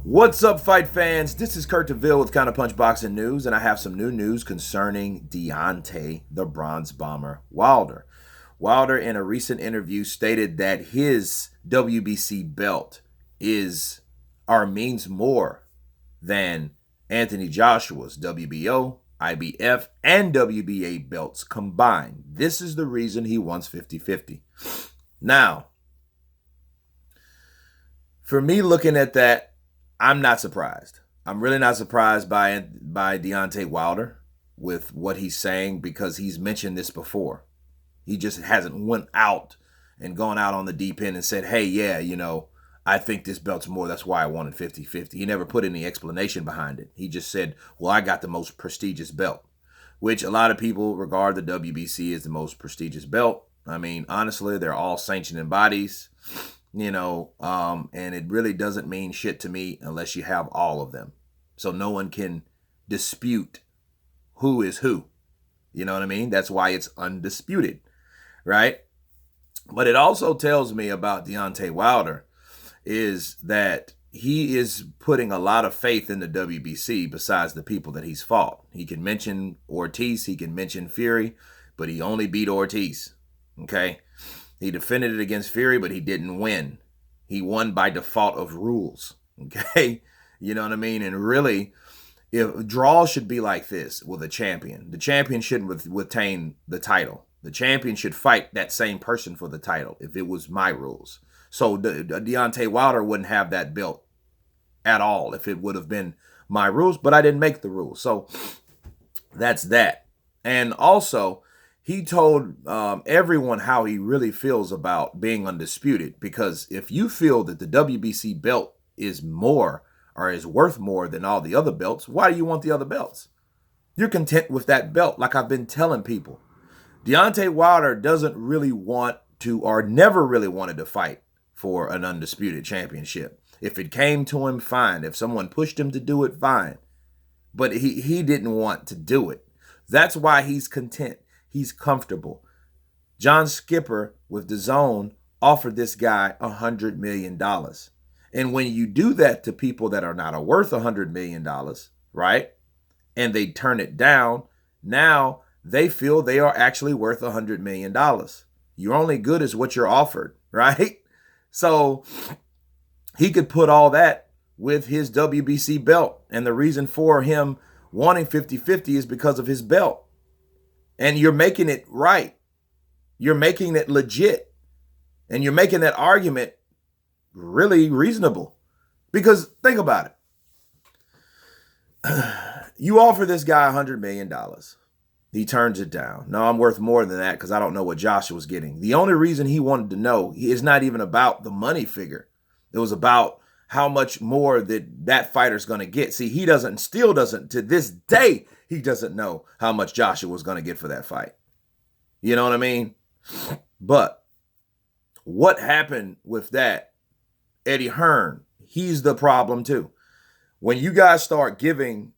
What's up, fight fans? This is Kurt DeVille with Counterpunch Boxing News, and I have some new news concerning Deontay the Bronze Bomber Wilder. Wilder, in a recent interview, stated that his WBC belt is or means more than Anthony Joshua's WBO, IBF, and WBA belts combined. This is the reason he wants 50-50. Now, for me looking at that, I'm not surprised. I'm really not surprised by Deontay Wilder with what he's saying, because he's mentioned this before. He just hasn't went out and gone out on the deep end and said, hey, yeah, you know, I think this belt's more. That's why I wanted 50-50. He never put any explanation behind it. He just said, well, I got the most prestigious belt, which a lot of people regard the WBC as the most prestigious belt. I mean, honestly, they're all sanctioning bodies. You know, and it really doesn't mean shit to me unless you have all of them. So no one can dispute who is who. You know what I mean? That's why it's undisputed, right? But it also tells me about Deontay Wilder is that he is putting a lot of faith in the WBC besides the people that he's fought. He can mention Ortiz, he can mention Fury, but he only beat Ortiz, okay? He defended it against Fury, but he didn't win. He won by default of rules, okay? You know what I mean? And really, if draw should be like this with a champion. The champion shouldn't retain the title. The champion should fight that same person for the title if it was my rules. So Deontay Wilder wouldn't have that belt at all if it would have been my rules, but I didn't make the rules. So that's that. And also, he told everyone how he really feels about being undisputed, because if you feel that the WBC belt is more or is worth more than all the other belts, why do you want the other belts? You're content with that belt, like I've been telling people. Deontay Wilder doesn't really want to, or never really wanted to fight for an undisputed championship. If it came to him, fine. If someone pushed him to do it, fine. But he didn't want to do it. That's why he's content. He's comfortable. John Skipper with DAZN offered this guy $100 million. And when you do that to people that are not worth $100 million, right? And they turn it down, now they feel they are actually worth $100 million. You're only good as what you're offered, right? So he could put all that with his WBC belt. And the reason for him wanting 50-50 is because of his belt. And you're making it right. You're making it legit. And you're making that argument really reasonable. Because think about it. You offer this guy $100 million. He turns it down. No, I'm worth more than that because I don't know what Josh was getting. The only reason he wanted to know is not even about the money figure. It was about how much more that fighter's going to get. See, he still doesn't, to this day, he doesn't know how much Joshua was going to get for that fight. You know what I mean? But what happened with that, Eddie Hearn, he's the problem too. When you guys start giving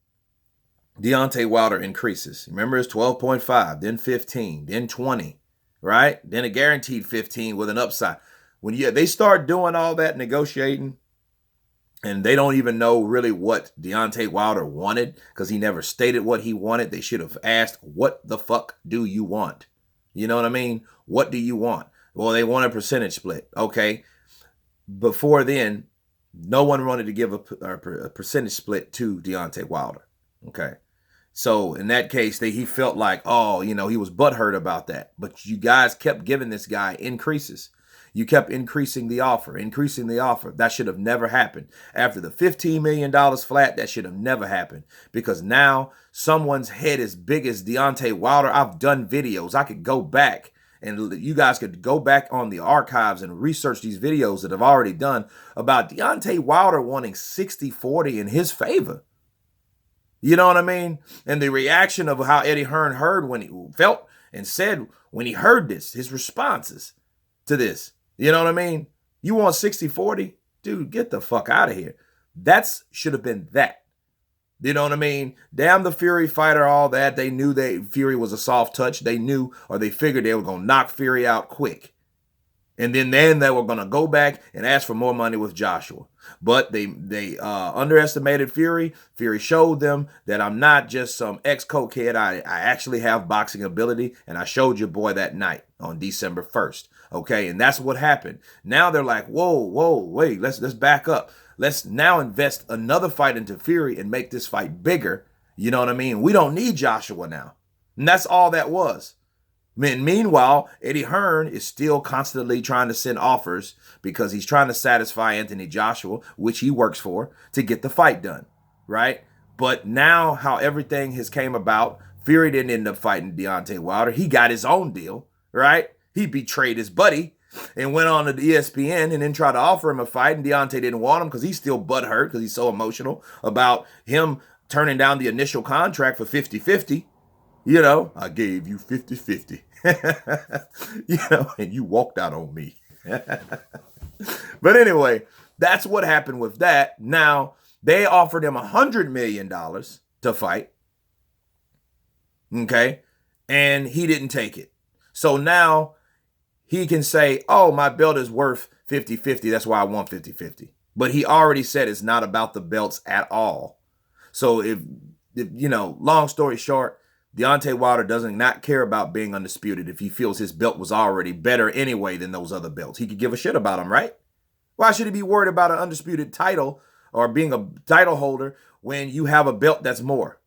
Deontay Wilder increases, remember it's 12.5, then 15, then 20, right? Then a guaranteed 15 with an upside. When they start doing all that negotiating, and they don't even know really what Deontay Wilder wanted because he never stated what he wanted. They should have asked, what the fuck do you want? You know what I mean? What do you want? Well, they want a percentage split. Okay. Before then, no one wanted to give a percentage split to Deontay Wilder. Okay. So in that case, he felt like, oh, you know, he was butthurt about that. But you guys kept giving this guy increases. You kept increasing the offer. That should have never happened. After the $15 million flat, that should have never happened. Because now someone's head as big as Deontay Wilder. I've done videos. I could go back and you guys could go back on the archives and research these videos that I've already done about Deontay Wilder wanting 60-40 in his favor. You know what I mean? And the reaction of how Eddie Hearn heard when he felt and said when he heard this, his responses to this. You know what I mean? You want 60-40? Dude, get the fuck out of here. That should have been that. You know what I mean? Damn the Fury fighter, all that. They knew Fury was a soft touch. They knew, or they figured they were going to knock Fury out quick. And then they were going to go back and ask for more money with Joshua. But they underestimated Fury. Fury showed them that I'm not just some ex-cokehead. I actually have boxing ability, and I showed your boy that night on December 1st. Okay, and that's what happened. Now they're like, whoa, wait, let's back up. Let's now invest another fight into Fury and make this fight bigger. You know what I mean? We don't need Joshua now. And that's all that was. Meanwhile, Eddie Hearn is still constantly trying to send offers because he's trying to satisfy Anthony Joshua, which he works for, to get the fight done, right? But now how everything has came about, Fury didn't end up fighting Deontay Wilder. He got his own deal, right? He betrayed his buddy and went on to ESPN and then tried to offer him a fight, and Deontay didn't want him because he's still butthurt because he's so emotional about him turning down the initial contract for 50-50. You know, I gave you 50-50, you know, and you walked out on me. But anyway, that's what happened with that. Now, they offered him $100 million to fight. Okay. And he didn't take it. So now he can say, oh, my belt is worth 50-50. That's why I want 50-50. But he already said it's not about the belts at all. So if you know, long story short, Deontay Wilder doesn't not care about being undisputed if he feels his belt was already better anyway than those other belts. He could give a shit about them, right? Why should he be worried about an undisputed title or being a title holder when you have a belt that's more?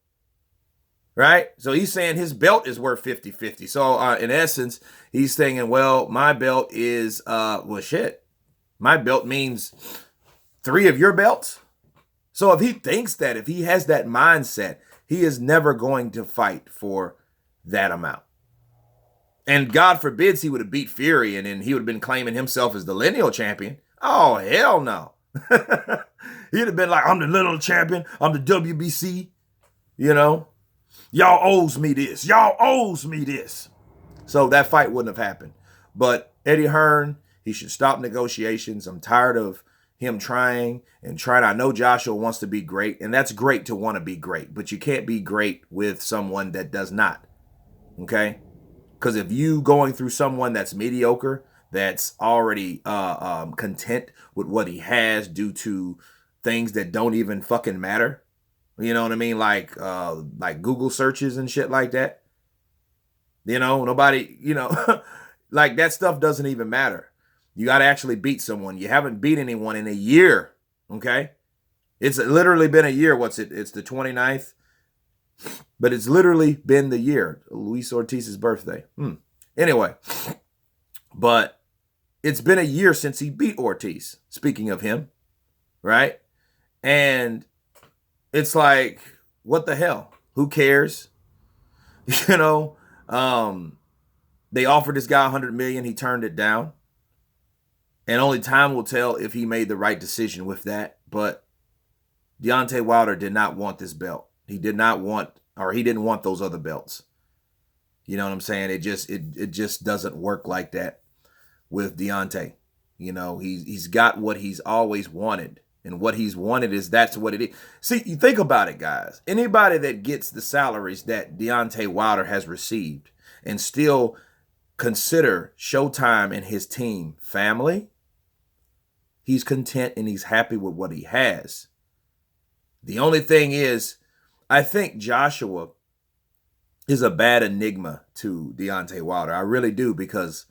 Right? So he's saying his belt is worth 50-50. So in essence, he's thinking, well, my belt is, well, shit. My belt means 3 of your belts. So if he thinks that, if he has that mindset, he is never going to fight for that amount. And God forbids he would have beat Fury and then he would have been claiming himself as the lineal champion. Oh, hell no. He'd have been like, I'm the lineal champion. I'm the WBC. You know, y'all owes me this. Y'all owes me this. So that fight wouldn't have happened. But Eddie Hearn, he should stop negotiations. I'm tired of him trying. I know Joshua wants to be great, and that's great to want to be great, but you can't be great with someone that does not, okay? Because if you going through someone that's mediocre, that's already content with what he has due to things that don't even fucking matter, you know what I mean? Like Google searches and shit like that. You know, nobody, you know, like that stuff doesn't even matter. You got to actually beat someone. You haven't beat anyone in a year, okay? It's literally been a year. What's it? It's the 29th. But it's literally been the year. Luis Ortiz's birthday. Anyway, but it's been a year since he beat Ortiz, speaking of him, right? And it's like, what the hell? Who cares? You know, they offered this guy $100 million. He turned it down. And only time will tell if he made the right decision with that. But Deontay Wilder did not want this belt. He did not want, or he didn't want those other belts. You know what I'm saying? It just doesn't work like that with Deontay. You know, he's got what he's always wanted. And what he's wanted is that's what it is. See, you think about it, guys. Anybody that gets the salaries that Deontay Wilder has received and still consider Showtime and his team family, he's content and he's happy with what he has. The only thing is, I think Joshua is a bad enigma to Deontay Wilder. I really do, because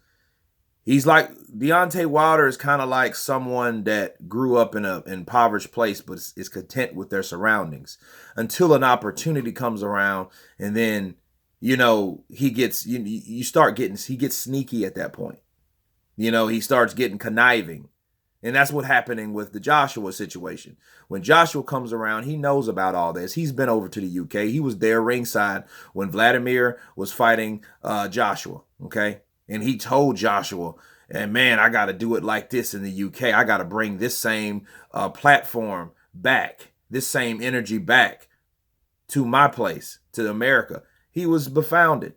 he's like, Deontay Wilder is kind of like someone that grew up in an impoverished place but is content with their surroundings until an opportunity comes around, and then, you know, he gets, he gets sneaky at that point. You know, he starts getting conniving. And that's what's happening with the Joshua situation. When Joshua comes around, he knows about all this. He's been over to the UK. He was there ringside when Vladimir was fighting Joshua, okay? And he told Joshua, and man, I got to do it like this in the UK. I got to bring this same platform back, this same energy back to my place, to America. He was befounded.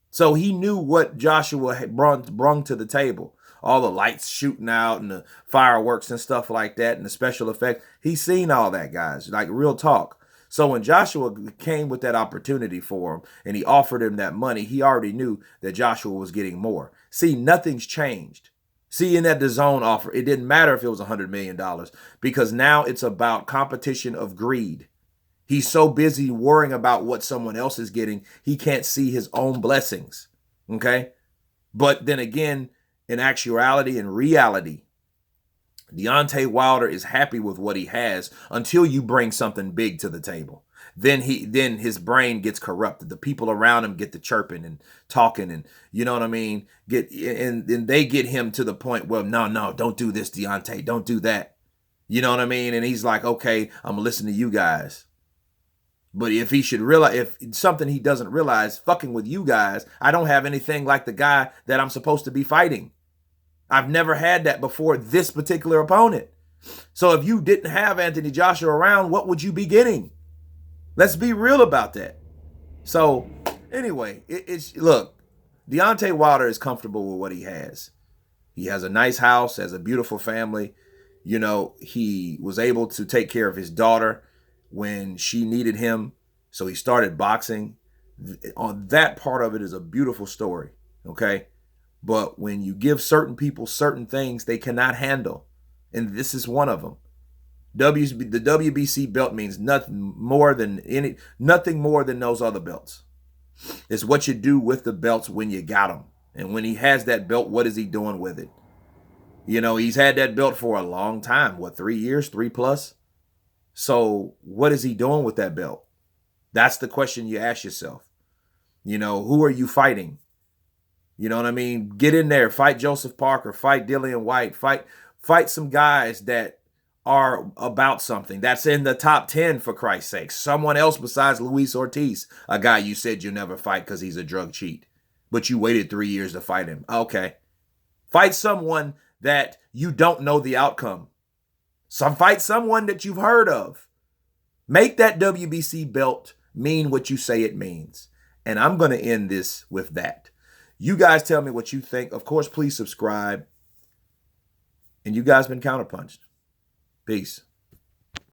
So he knew what Joshua had brung to the table. All the lights shooting out and the fireworks and stuff like that and the special effects. He's seen all that, guys, like real talk. So when Joshua came with that opportunity for him and he offered him that money, he already knew that Joshua was getting more. See, nothing's changed See, in that DAZN offer, it didn't matter if it was $100 million because now it's about competition of greed. He's so busy worrying about what someone else is getting, he can't see his own blessings, okay? But then again, in actuality and reality, Deontay Wilder is happy with what he has until you bring something big to the table. Then his brain gets corrupted. The people around him get to chirping and talking, and you know what I mean? And they get him to the point where, no, don't do this, Deontay, don't do that. You know what I mean? And he's like, okay, I'm gonna listen to you guys. But if he should realize, if something he doesn't realize, fucking with you guys, I don't have anything like the guy that I'm supposed to be fighting. I've never had that before this particular opponent. So if you didn't have Anthony Joshua around, what would you be getting? Let's be real about that. So anyway, look, Deontay Wilder is comfortable with what he has. He has a nice house, has a beautiful family. You know, he was able to take care of his daughter when she needed him. So he started boxing. On that part of it is a beautiful story, okay? But when you give certain people certain things they cannot handle, and this is one of them. The WBC belt means nothing more than those other belts. It's what you do with the belts when you got them. And when he has that belt, what is he doing with it? You know, he's had that belt for a long time. What, 3 years, 3+? So what is he doing with that belt? That's the question you ask yourself. You know, who are you fighting? You know what I mean? Get in there, fight Joseph Parker, fight Dillian White, fight some guys that are about something. That's in the top 10, for Christ's sake. Someone else besides Luis Ortiz, a guy you said you'll never fight because he's a drug cheat, but you waited 3 years to fight him. Okay. Fight someone that you don't know the outcome. Fight someone that you've heard of. Make that WBC belt mean what you say it means. And I'm going to end this with that. You guys tell me what you think. Of course, please subscribe. And you guys been counterpunched. Peace.